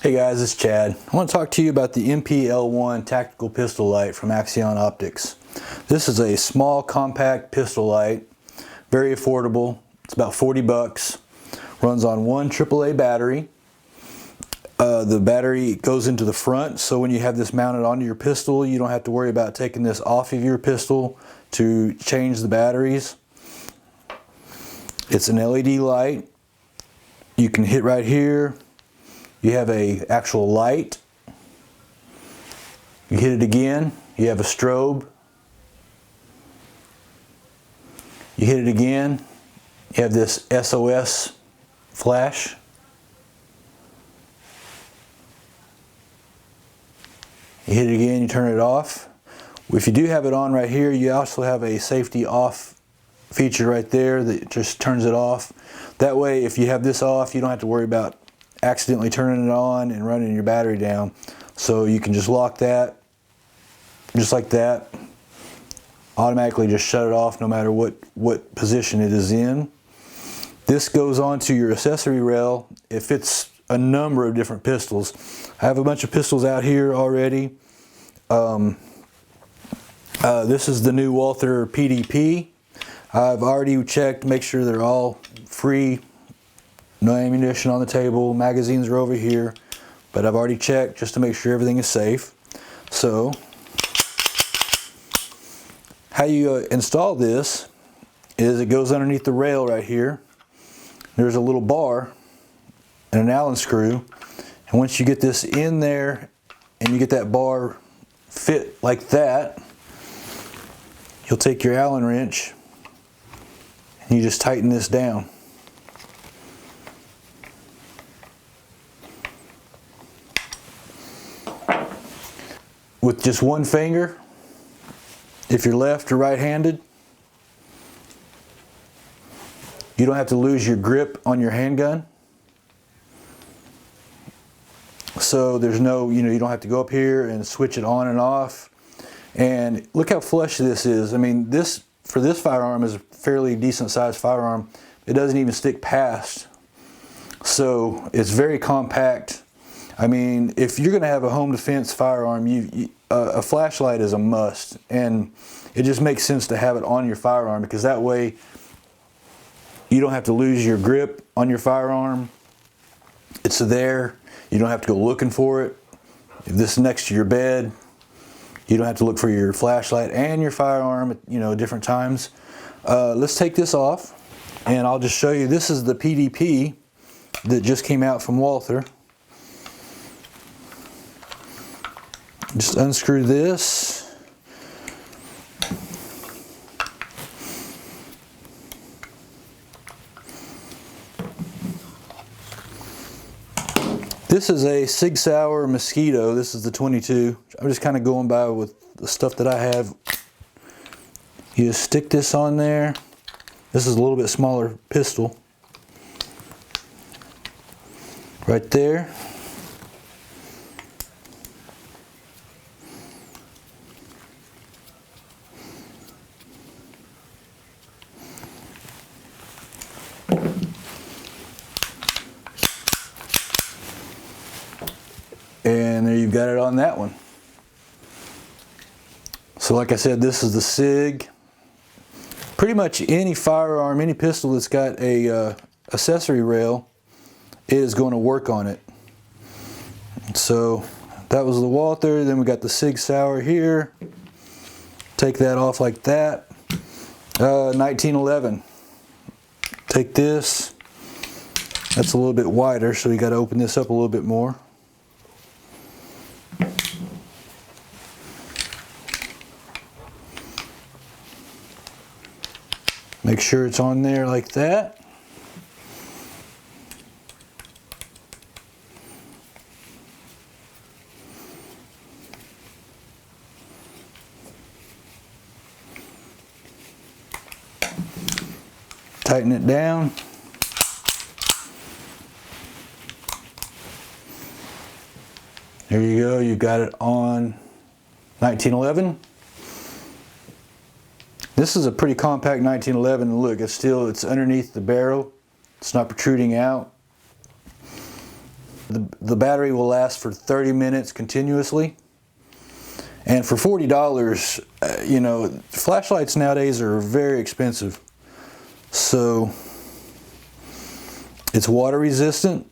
Hey guys, it's Chad. I want to talk to you about the MPL1 tactical pistol light from Axeon Optics. This is a small compact pistol light, very affordable. It's about 40 bucks. Runs on one AAA battery. The battery goes into the front, so when you have this mounted onto your pistol, you don't have to worry about taking this off of your pistol to change the batteries. It's an LED light. You can hit right here. You have an actual light. You hit it again, you have a strobe. You hit it again, you have this SOS flash. You hit it again, you turn it off. If you do have it on right here, you also have a safety off feature right there that just turns it off. That way, if you have this off, you don't have to worry about accidentally turning it on and running your battery down. So you can just lock that, just like that. Automatically just shut it off no matter what position it is in. This goes onto your accessory rail. It fits a number of different pistols. I have a bunch of pistols out here already. This is the new Walther PD. I've already checked, make sure they're all free. No ammunition on the table, magazines are over here, but I've already checked just to make sure everything is safe. So, how you install this is it goes underneath the rail right here. There's a little bar and an Allen screw, and once you get this in there and you get that bar fit like that, you'll take your Allen wrench and you just tighten this down. With just one finger, if you're left or right-handed, you don't have to lose your grip on your handgun. So there's no, you don't have to go up here and switch it on and off. And look how flush this is. I mean, this, for this firearm, is a fairly decent sized firearm. It doesn't even stick past. So it's very compact. I mean, if you're going to have a home defense firearm, a flashlight is a must, and it just makes sense to have it on your firearm, because that way you don't have to lose your grip on your firearm. It's there. You don't have to go looking for it. If this is next to your bed, you don't have to look for your flashlight and your firearm at different times. Let's take this off, and I'll just show you. This is the PDP that just came out from Walther. Just unscrew this. This is a Sig Sauer Mosquito. This is the 22. I'm just kind of going by with the stuff that I have. You just stick this on there. This is a little bit smaller pistol. Right there. And there you've got it on that one. So like I said, this is the Sig. Pretty much any firearm, any pistol that's got a accessory rail is going to work on it. So that was the Walther. Then we got the Sig Sauer here. Take that off like that. 1911. Take this. That's a little bit wider, so you got to open this up a little bit more. Make sure it's on there like that. Tighten it down. There you go, you got it on 1911. This is a pretty compact 1911. Look, it's underneath the barrel. It's not protruding out. The battery will last for 30 minutes continuously. And for $40, you know, flashlights nowadays are very expensive. So it's water resistant.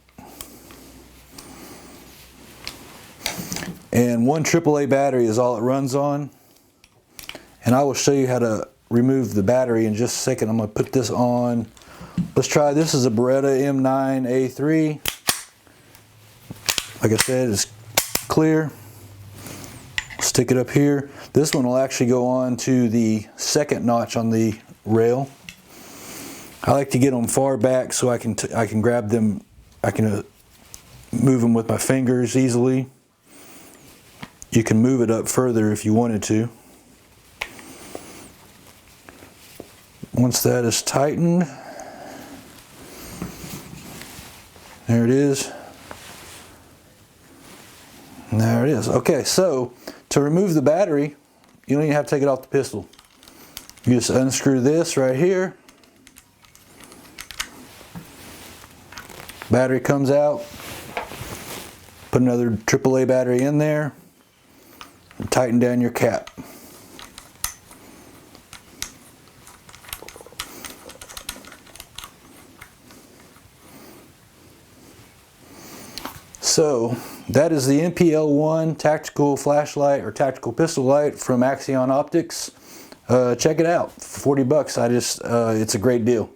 And one AAA battery is all it runs on. And I will show you how to remove the battery in just a second. I'm going to put this on. Let's try, this is a Beretta M9 A3. Like I said, it's clear. Stick it up here. This one will actually go on to the second notch on the rail. I like to get them far back so I can grab them. I can move them with my fingers easily. You can move it up further if you wanted to. Once that is tightened, there it is. And there it is. Okay, so to remove the battery, you don't even have to take it off the pistol. You just unscrew this right here. Battery comes out. Put another AAA battery in there. And tighten down your cap. So that is the MPL1 tactical flashlight or tactical pistol light from Axeon Optics. Check it out for 40 bucks. It's a great deal.